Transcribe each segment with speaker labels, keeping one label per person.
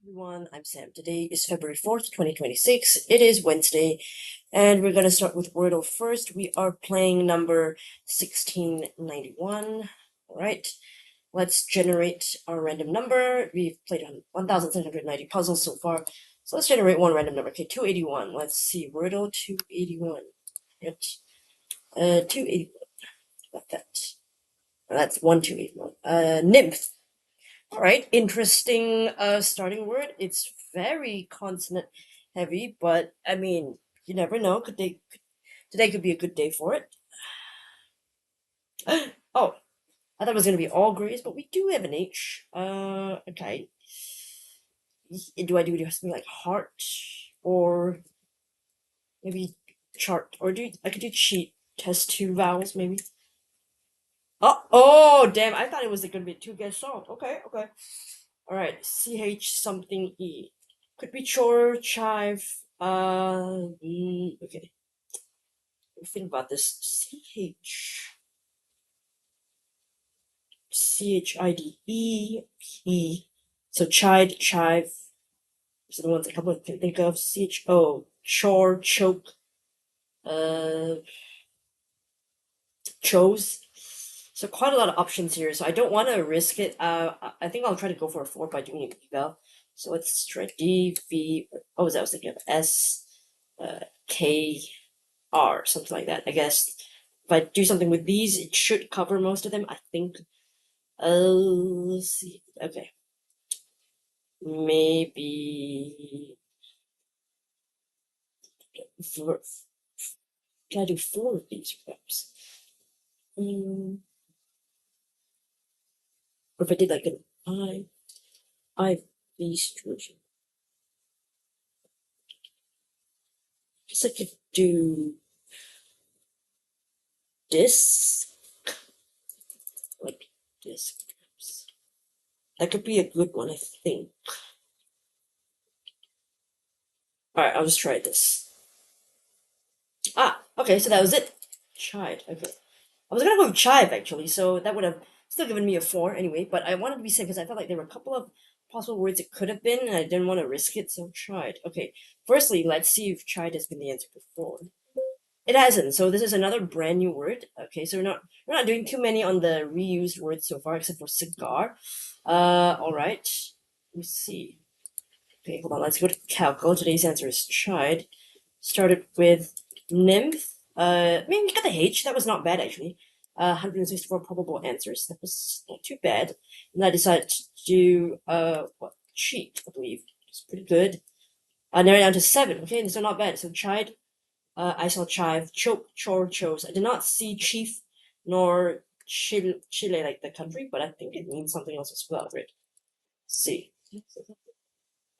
Speaker 1: Everyone, I'm Sam. Today is February 4th, 2026. It is Wednesday, and we're going to start with Wordle first. We are playing number 1691. All right, let's generate our random number. We've played on 1,790 puzzles so far, so let's generate one random number. Okay, 281. Let's see, Wordle 281. Yep. 281. Got that. That's 1281. Nymph. All right, interesting starting word. It's very consonant heavy, but I mean, you never know. Today could be a good day for it. Oh, I thought it was gonna be all grays, but we do have an H. Okay. Do I do something like heart or maybe chart or I could do cheat test two vowels maybe. Oh, damn! I thought it was gonna be two guess solved. Okay. All right, CH something E. Could be chore, chive. Okay. Think about this. CHIDE. So chide, chive. These are the ones I can think of. CHO. Chore, choke. Chose. So quite a lot of options here. So I don't want to risk it. I think I'll try to go for a 4 by doing an eval. So let's try D, V. What was I was thinking of? S, K, R, something like that. I guess if I do something with these, it should cover most of them. I think. Let's see. Okay. Maybe. Can I do 4 of these perhaps? Or if I did like an IV version. I guess I could do this. Like this, perhaps. That could be a good one, I think. Alright, I'll just try this. Okay, so that was it. Chide, okay. I was gonna go with chive, actually, so that would have still given me a 4 anyway, but I wanted to be safe because I felt like there were a couple of possible words it could have been, and I didn't want to risk it, so chide. Okay, firstly, let's see if chide has been the answer before. It hasn't, so this is another brand new word. Okay, so we're not doing too many on the reused words so far, except for cigar. Alright. Let me see. Okay, hold on, let's go to Calco. Today's answer is chide. Started with nymph. I mean, you got the H. That was not bad, actually. 164 probable answers. That was not too bad. And I decided to do, cheat, I believe. It's pretty good. Narrowed down to 7. Okay, so not bad. So chide. I saw chive, choke, chore, chose. I did not see chief nor Chile like the country, but I think it means something else as well, right? C.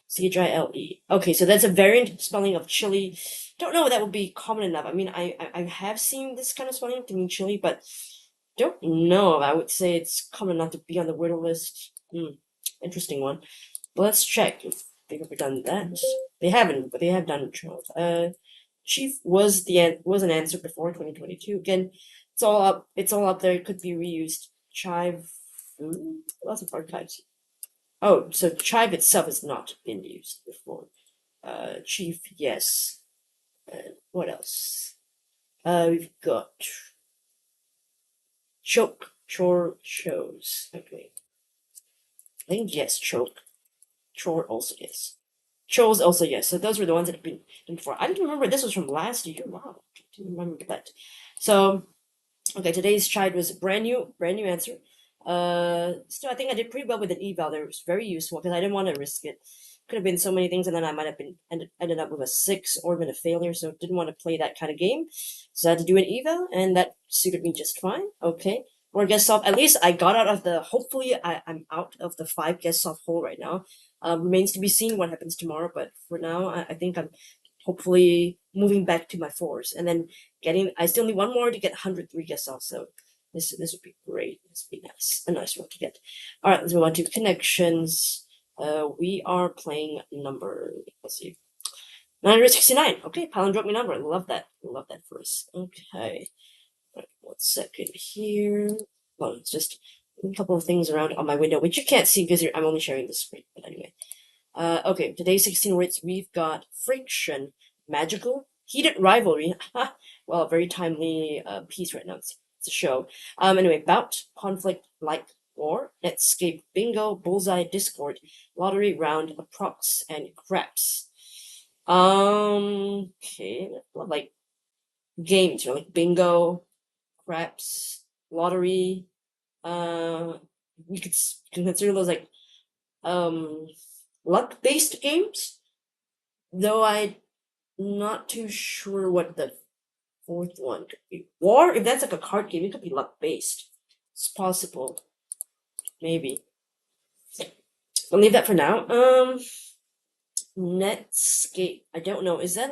Speaker 1: Chile. Okay, so that's a variant spelling of chili. Don't know if that would be common enough. I mean, I have seen this kind of spelling to mean chili, but don't know if I would say it's common enough to be on the Wordle list. Interesting one. But let's check if they've ever done that. They haven't, but they have done child. Chief was an answer before 2022. Again, it's all up there. It could be reused. Chive. Lots of archives. Oh, so chive itself has not been used before. Chief, yes. And what else? We've got choke, chore, chose. Okay. I think yes, choke. Chore also yes. Chose also yes. So those were the ones that have been done before. I didn't remember this was from last year. Wow, I didn't remember that. So, okay, today's chide was brand new answer. Still, I think I did pretty well with an eval there. It was very useful because I didn't want to risk it. Could have been so many things, and then I might have been ended up with a 6 or been a failure. So didn't want to play that kind of game. So I had to do an eval, and that suited me just fine. Okay, or guess solve. At least I got out of the. Hopefully, I'm out of the 5 guess solve hole right now. Remains to be seen what happens tomorrow, but for now, I think I'm hopefully moving back to my 4s, and then I still need one more to get 103 guess solve. So this would be great. This would be nice. A nice one to get. All right, let's move on to connections. We are playing number, let's see, 969. Okay, palindromic number. Love that. Love that for us. Okay. All right, 1 second here. Well, it's just a couple of things around on my window, which you can't see because I'm only sharing the screen. But anyway. Okay, today's 16 words we've got friction, magical, heated rivalry. Well, very timely piece right now. It's a show. Anyway, bout, conflict, like, war, netscape, bingo, bullseye, discord, lottery, round, approx, and craps. Okay, like games, like bingo, craps, lottery. Uh, we can consider those like um luck based games, though I'm not too sure what the fourth one could be. War, if that's like a card game, it could be luck based. It's possible, maybe. I'll leave that for now. Netscape. I don't know. Is that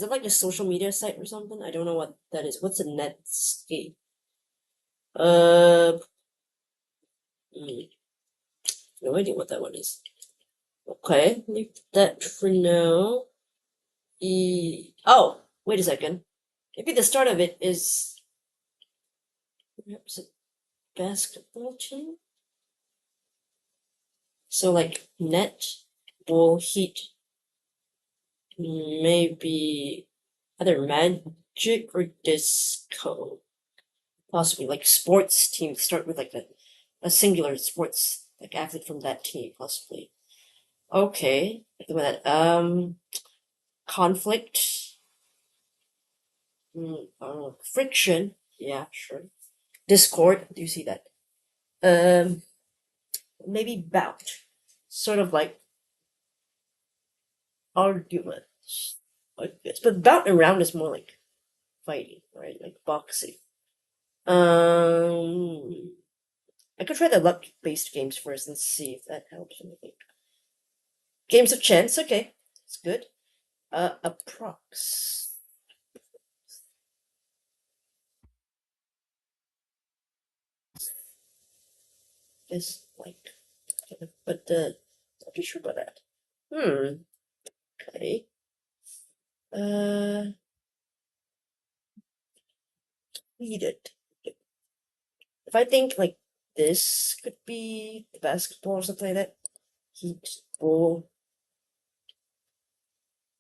Speaker 1: like a social media site or something? I don't know what that is. What's a Netscape? Uh, no idea what that one is. Okay, leave that for now. Oh, wait a second. Maybe the start of it is perhaps a basketball team? So like net, bull, heat, maybe either magic or disco. Possibly like sports teams start with like a singular sports like athlete from that team, possibly. Okay. I think about that. Conflict. Friction. Yeah, sure. Discord. Do you see that? Maybe bout. Sort of like arguments. Like this. But bout and round is more like fighting, right? Like boxing. I could try the luck based games first and see if that helps anything. Games of chance, okay. It's good. Approx. Is like, but not too sure about that. Okay. Heated. If I think like this could be the basketball or something like that. Heat ball.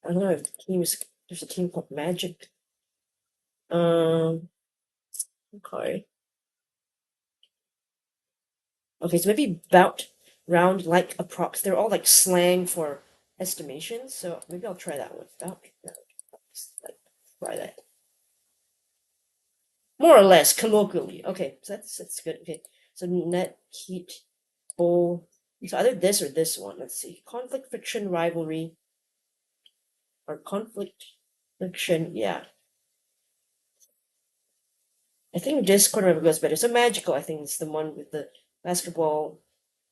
Speaker 1: I don't know if there's a team called Magic. Okay. Okay, so maybe bout, round, like, approx. They're all like slang for estimation, so maybe I'll try that one. Bout, round, like, try that. More or less, colloquially. Okay, so that's good. Okay, so net, heat, bowl. So either this or this one. Let's see. Conflict, friction, rivalry. Or conflict, friction, yeah. I think Discord maybe goes better. So magical, I think, is the one with the basketball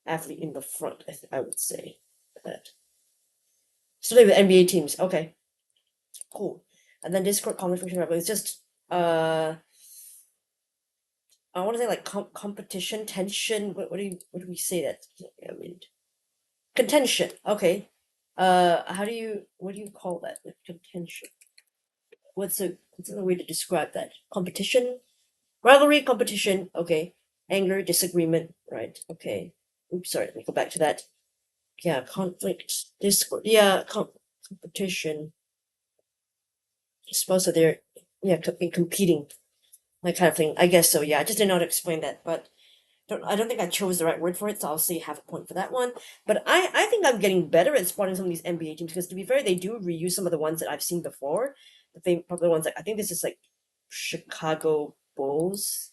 Speaker 1: athlete in the front. I would say that. So with NBA teams. Okay, cool. And then Discord conflict friction rivalry. It's just I want to say like competition, tension. What do we say that? I mean, contention. Okay. What do you call that? Like, contention. What's a way to describe that? Competition, rivalry, competition. Okay. Anger, disagreement. Right. Okay. Oops. Sorry. Let me go back to that. Yeah. Conflict, discord. Yeah. Competition. I suppose that they're competing, that kind of thing. I guess so. Yeah. I just didn't know how to explain that, but I don't think I chose the right word for it, so I'll say half a point for that one. But I think I'm getting better at spotting some of these NBA teams because, to be fair, they do reuse some of the ones that I've seen before. The popular ones, like I think this is like Chicago Bulls,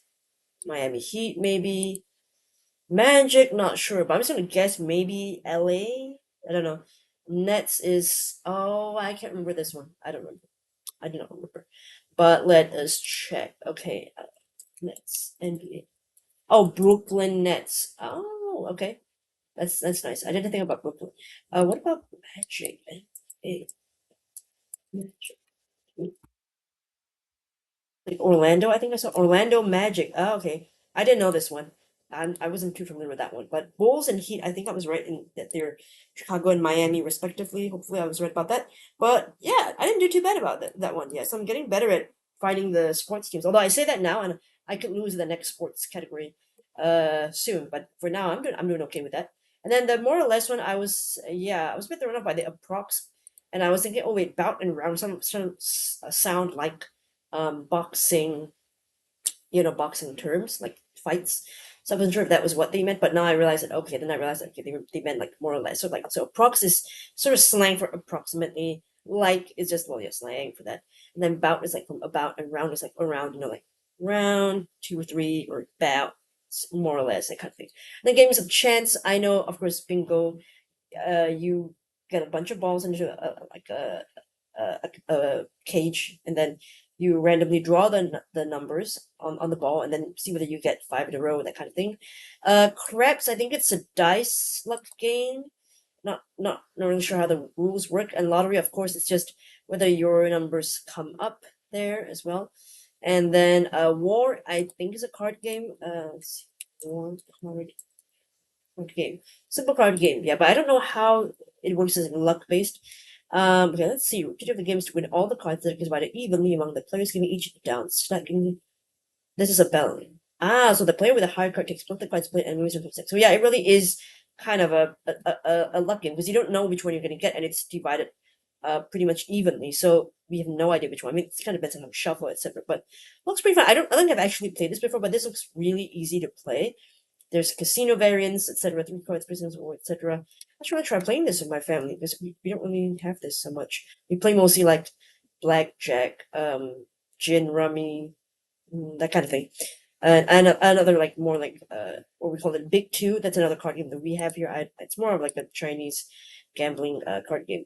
Speaker 1: Miami Heat, maybe Magic. Not sure, but I'm just gonna guess maybe LA. I don't know. Nets is I can't remember this one. I don't remember. I do not remember. But let us check. Okay, Nets NBA. Oh, Brooklyn Nets. Oh, okay. That's nice. I didn't think about Brooklyn. What about Magic? Magic. Like Orlando, I think I saw Orlando Magic. Oh, okay. I didn't know this one. I wasn't too familiar with that one. But Bulls and Heat, I think I was right in that they're Chicago and Miami respectively. Hopefully I was right about that. But yeah, I didn't do too bad about that one. Yeah, so I'm getting better at finding the sports teams. Although I say that now and I could lose the next sports category soon. But for now I'm doing okay with that. And then the more or less one, I was yeah, I was a bit thrown off by the approx, and I was thinking, oh wait, bout and round some sound like boxing, boxing terms like fights. So I wasn't sure if that was what they meant, but now I realized that okay. Then I realized that okay, they meant like more or less. So approx is sort of slang for approximately. Like is just well, yeah, slang for that. And then bout is like from about, and round is like around, like round 2 or 3 or bout, more or less that kind of thing. And then games of chance. I know, of course, bingo. You get a bunch of balls into a cage, and then you randomly draw the numbers on the ball, and then see whether you get 5 in a row, that kind of thing. Craps, I think it's a dice luck game. Not really sure how the rules work. And lottery, of course, it's just whether your numbers come up there as well. And then war, I think, is a card game. Let's see, war card game, simple card game. Yeah, but I don't know how it works as luck based. Okay, let's see. Objective of the game is to win all the cards that are divided evenly among the players, giving each down. Stacking. This is a bell. Ah, so the player with a higher card takes both the cards played and moves into 6. So yeah, it really is kind of a luck game because you don't know which one you're going to get, and it's divided pretty much evenly. So we have no idea which one. I mean, it's kind of depends on how shuffle, etc. But looks pretty fun. I think I've actually played this before, but this looks really easy to play. There's casino variants, etc. 3 cards, prisoners, or etc. I should really try playing this with my family because we don't really have this so much. We play mostly like blackjack, gin rummy, that kind of thing. And another like more like what we call it Big Two. That's another card game that we have here. It's more of like a Chinese gambling card game.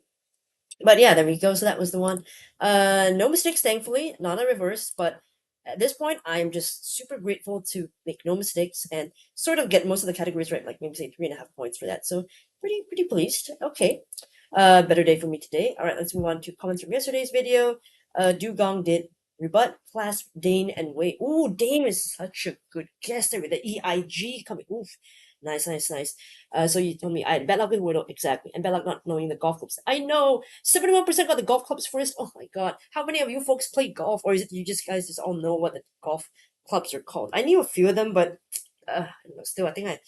Speaker 1: But yeah, there we go. So that was the one. No mistakes, thankfully, not a reverse. But at this point, I'm just super grateful to make no mistakes and sort of get most of the categories right, like maybe say 3.5 points for that. So pretty pleased. Okay. Better day for me today. All right, let's move on to comments from yesterday's video. Dugong did rebut, clasp, Dane, and Wei. Ooh, Dane is such a good guess there with the EIG coming. Oof. Nice. So you told me I had bad luck with Wordle, exactly, and bad luck not knowing the golf clubs. I know 71% got the golf clubs first. Oh my god, how many of you folks play golf, or is it you guys just all know what the golf clubs are called? I knew a few of them, but still, I think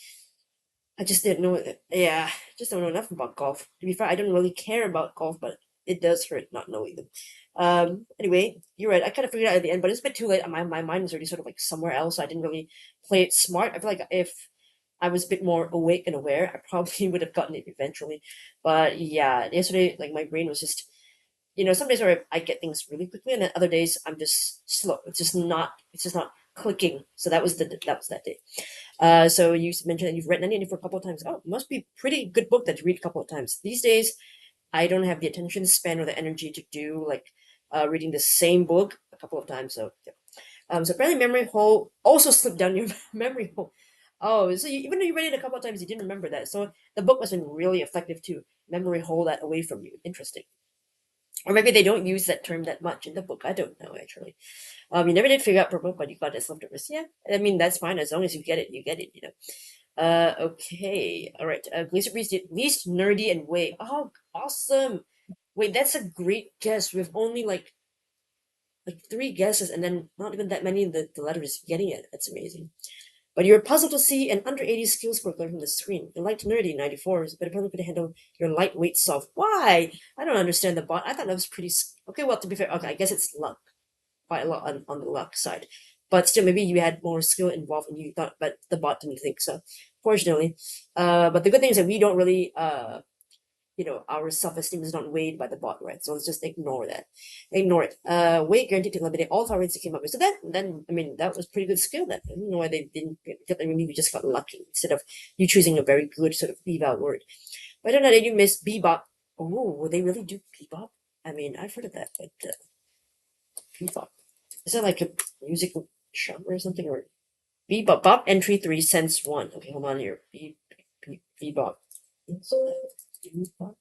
Speaker 1: I just didn't know it. Yeah, just don't know enough about golf. To be fair, I don't really care about golf, but it does hurt not knowing them. Anyway, you're right. I kind of figured out at the end, but it's a bit too late. My mind was already sort of like somewhere else. So I didn't really play it smart. I feel like if I was a bit more awake and aware, I probably would have gotten it eventually. But yeah, yesterday, like my brain was just, some days where I get things really quickly, and then other days I'm just slow. It's just not clicking. So that was that day. So you mentioned that you've read 1984 a couple of times. Oh, it must be a pretty good book that you read a couple of times. These days, I don't have the attention span or the energy to do like reading the same book a couple of times. So yeah. So apparently memory hole also slipped down your memory hole. Oh, so even though you read it a couple of times, you didn't remember that. So the book must have been really effective to memory hole that away from you. Interesting. Or maybe they don't use that term that much in the book. I don't know actually. You never did figure out per book, but you got it leftovers. Yeah, I mean that's fine as long as you get it. You get it. Okay. All right. Glacier Breeze did least nerdy and way. Oh, awesome. Wait, that's a great guess. We've only like 3 guesses, and then not even that many of the letters getting it. That's amazing. But you're puzzled to see an under 80 skill score glare from the screen. Your light nerdy 94s, but apparently could handle your lightweight soft. Why? I don't understand the bot. I thought that was pretty. Okay, well, to be fair, okay, I guess it's luck. Quite a lot on the luck side. But still, maybe you had more skill involved and you thought, but the bot didn't think so. Fortunately. But the good thing is that we don't really, our self-esteem is not weighed by the bot, right? So let's just ignore that. Ignore it. Weight guaranteed to eliminate all targets that came up with. So then, I mean, that was pretty good skill then. I don't know why they didn't get it. I mean, maybe we just got lucky instead of you choosing a very good sort of eval word. But I don't know, did you miss bebop? Oh, will they really do bebop? I mean, I've heard of that, but bebop. Is that like a musical genre or something? Or bebop? Bop entry 3 sense 1. Okay, hold on here. Bebop. Bebop.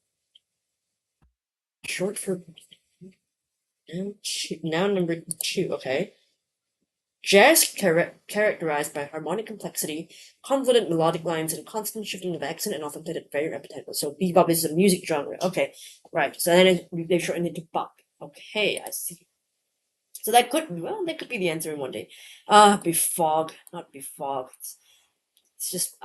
Speaker 1: Short for noun number 2. Okay. Jazz characterized by harmonic complexity, confident melodic lines, and constant shifting of accent, and often played at very repetitive. So bebop is a music genre. Okay, right. So then they shortened it to bop. Okay, I see. So that could be the answer in one day. Befog, not befog. It's just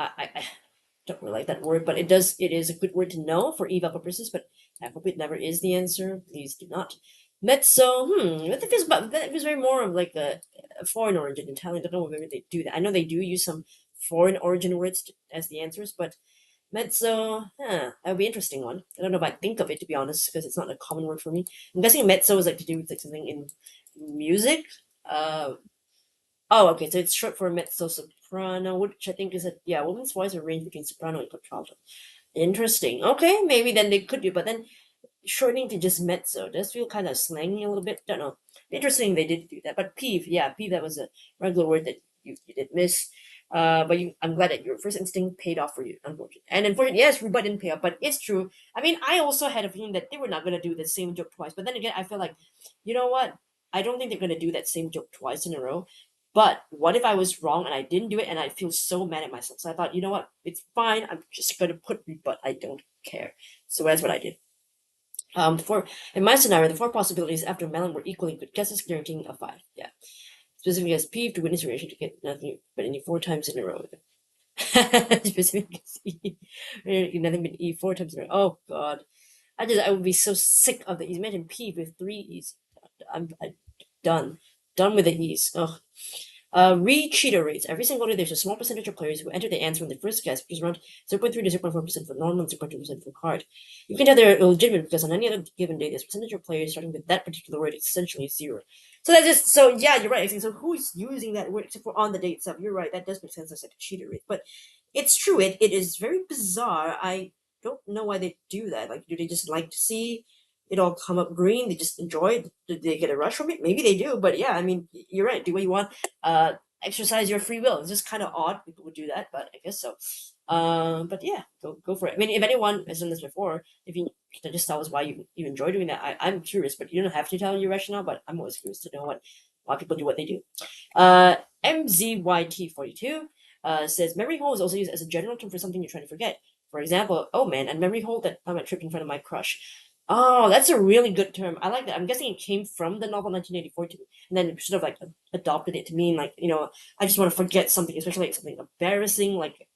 Speaker 1: don't really like that word, but it is a good word to know for eval purposes, but I hope it never is the answer. Please do not. Mezzo, I think that feels very more of like a foreign origin Italian. I don't know whether they do that. I know they do use some foreign origin words as the answers, but mezzo, that would be an interesting one. I don't know if I think of it to be honest, because it's not a common word for me. I'm guessing mezzo is like to do with like something in music. Uh, Oh, okay, so it's short for mezzo soprano, which I think is a woman's voice are range between soprano and contralto. Interesting. Okay, maybe then they could do, but then shortening to just mezzo does feel kind of slangy a little bit. Don't know. Interesting they did do that. But peeve, yeah, peeve that was a regular word that you did miss. But I'm glad that your first instinct paid off for you. Unfortunately, and unfortunately, yes, rebut didn't pay off, but it's true. I mean, I also had a feeling that they were not gonna do the same joke twice. But then again, I feel like, you know what? I don't think they're gonna do that same joke twice in a row. But what if I was wrong and I didn't do it and I feel so mad at myself? So I thought, you know what? It's fine. I'm just gonna put rebut. I don't care. So that's what I did. In my scenario, the four possibilities after melon were equally good guesses, guaranteeing a 5. Yeah. Specifically as peeve to witness reaction to get nothing but any 4 times in a row. Specifically as E. Nothing but E 4 times in a row. Oh god. I would be so sick of the E's. Imagine peeve with 3 E's. I'm done. Done with the E's. Ugh. Re-cheater rates. Every single day, there's a small percentage of players who enter the answer in the first guess, which is around 0.3 to 0.4% for normal and 0.2% for hard. You can tell they're illegitimate because on any other given day, this percentage of players starting with that particular word is essentially 0. So that's just, so yeah, you're right. So who's using that word except for on the day itself? You're right. That does make sense as like a cheater rate. But it's true. It is very bizarre. I don't know why they do that. Like, do they just like to see it all come up green? They just enjoy it. Did they get a rush from it? Maybe they do, but yeah, I mean, you're right. Do what you want. Exercise your free will. It's just kind of odd people would do that, but I guess so. But yeah, go for it. I mean, if anyone has done this before, if you can just tell us why you enjoy doing that, I'm curious, but you don't have to tell your rationale. But I'm always curious to know why people do what they do. MZYT42 says memory hole is also used as a general term for something you're trying to forget. For example, oh man, a memory hole that time I tripped in front of my crush. Oh, that's a really good term. I like that. I'm guessing it came from the novel 1984 too, and then sort of like adopted it to mean like, I just want to forget something, especially like something embarrassing, like,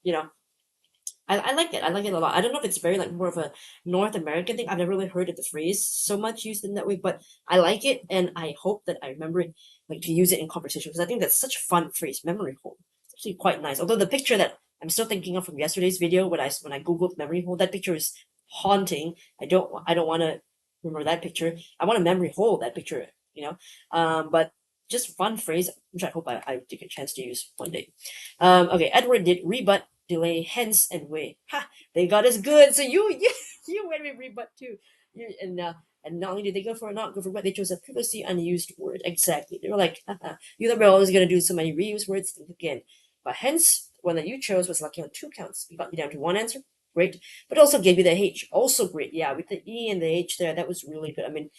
Speaker 1: I like it. I like it a lot. I don't know if it's very like more of a North American thing. I've never really heard of the phrase so much used in that way, but I like it, and I hope that I remember it, like to use it in conversation because I think that's such a fun phrase, memory hole. It's actually quite nice. Although the picture that I'm still thinking of from yesterday's video when I googled memory hole, that picture is haunting. I don't want to remember that picture. I want to memory hole that picture. But just fun phrase, which I hope I take a chance to use one day. Okay, Edward did rebut, delay, hence, and way. Ha! They got us good. So you went with rebut too. And not only did they go for what, they chose a previously unused word. Exactly. They were like, haha, you thought we were always gonna do so many reused words. Think again. But hence, one that you chose was lucky on 2 counts. You got me down to 1 answer. Great. But also gave you the H. Also great. Yeah, with the E and the H there, that was really good. I mean,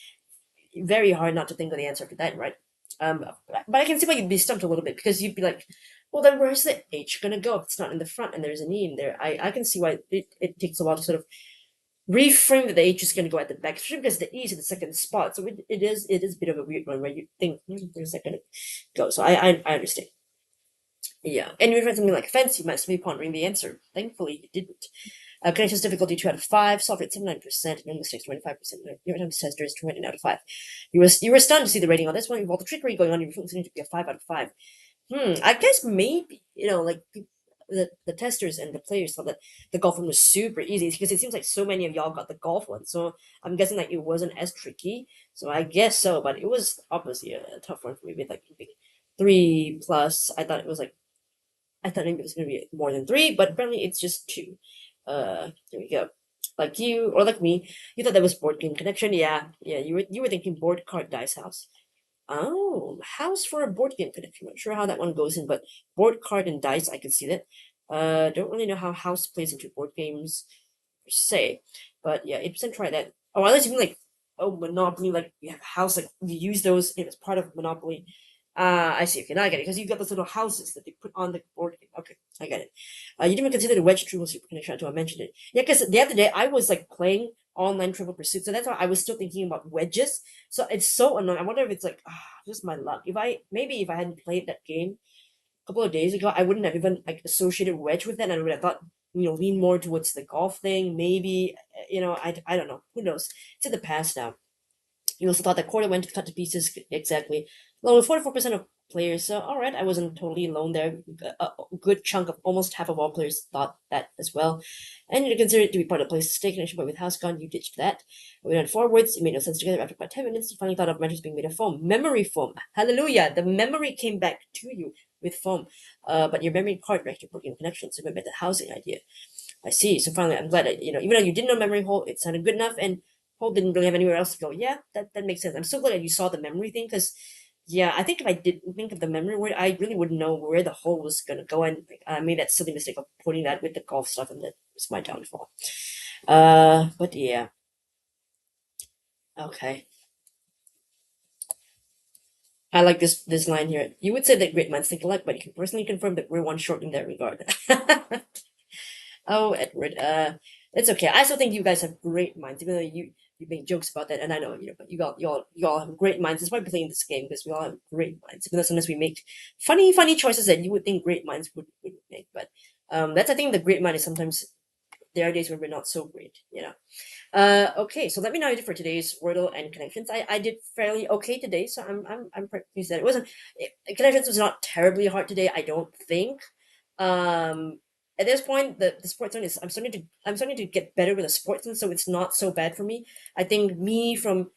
Speaker 1: very hard not to think of the answer after that, right? But I can see why you'd be stumped a little bit because you'd be like, well, then where's the H gonna go if it's not in the front and there's an E in there? I can see why it takes a while to sort of reframe that the H is gonna go at the back, especially because the E is in the second spot. So it is a bit of a weird one where you think, where's that gonna go? So I understand. Yeah, and you read something like fence, you must be pondering the answer. Thankfully, you didn't. Connections difficulty 2 out of 5, solve rate 79%, no mistakes 25%, your time tester is 20 out of 5. You were stunned to see the rating on this one. With all the trickery going on, you were to be a 5 out of 5. I guess maybe, like the testers and the players thought that the golf one was super easy because it seems like so many of y'all got the golf one. So I'm guessing like it wasn't as tricky. So I guess so, but it was obviously a tough one for me with like 3 plus. I thought maybe it was going to be more than 3, but apparently it's just 2. There we go. Like you, or like me, you thought that was board game connection. Yeah, you were thinking board card dice house. Oh, house for a board game connection. Not sure how that one goes in, but board card and dice, I can see that. Don't really know how house plays into board games per se, but yeah, 8% try that. Oh, unless you mean like, Monopoly, like you have a house, like you use those as part of Monopoly. I see. Okay, now I get it. Because you've got those little houses that they put on the board game. Okay, I get it. You didn't even consider the wedge trivial super connection until I mentioned it. Yeah, because the other day I was like playing online Trivial Pursuit, so that's why I was still thinking about wedges. So it's so annoying. I wonder if it's like just my luck. If I hadn't played that game a couple of days ago, I wouldn't have even like associated wedge with it, and I would have thought lean more towards the golf thing. Maybe I don't know. Who knows? It's in the past now. You also thought that quarter went to cut to pieces exactly. Well, with 44% of players, so all right, I wasn't totally alone there. A good chunk of almost half of all players thought that as well. And you consider it to be part of the play's stake connection, but with House gone, you ditched that. We went forwards, it made no sense together. After about 10 minutes, you finally thought of measures being made of foam. Memory foam. Hallelujah! The memory came back to you with foam. But your memory card reacted broken connection, so we went back to the housing idea. I see. So finally, I'm glad that even though you didn't know memory hole, it sounded good enough, and hole didn't really have anywhere else to go. Yeah, that makes sense. I'm so glad that you saw the memory thing, because yeah, I think if I didn't think of the memory word, I really wouldn't know where the hole was gonna go, and I made that silly mistake of putting that with the golf stuff, and that was my downfall. But yeah, okay. I like this line here. You would say that great minds think alike, but you can personally confirm that we're one short in that regard. Oh, Edward. It's okay. I still think you guys have great minds, even though you make jokes about that, and I know but you all have great minds. That's why we're playing this game, because we all have great minds. Even though sometimes we make funny choices that you would think great minds would make, but that's I think the great mind is sometimes there are days when we're not so great. Okay, so let me know how you did for today's Wordle and connections. I did fairly okay today, so I'm pretty pleased that it wasn't. Connections was not terribly hard today. I don't think. Um, at this point, the sports one is I'm starting to get better with the sports one, so it's not so bad for me. I think me from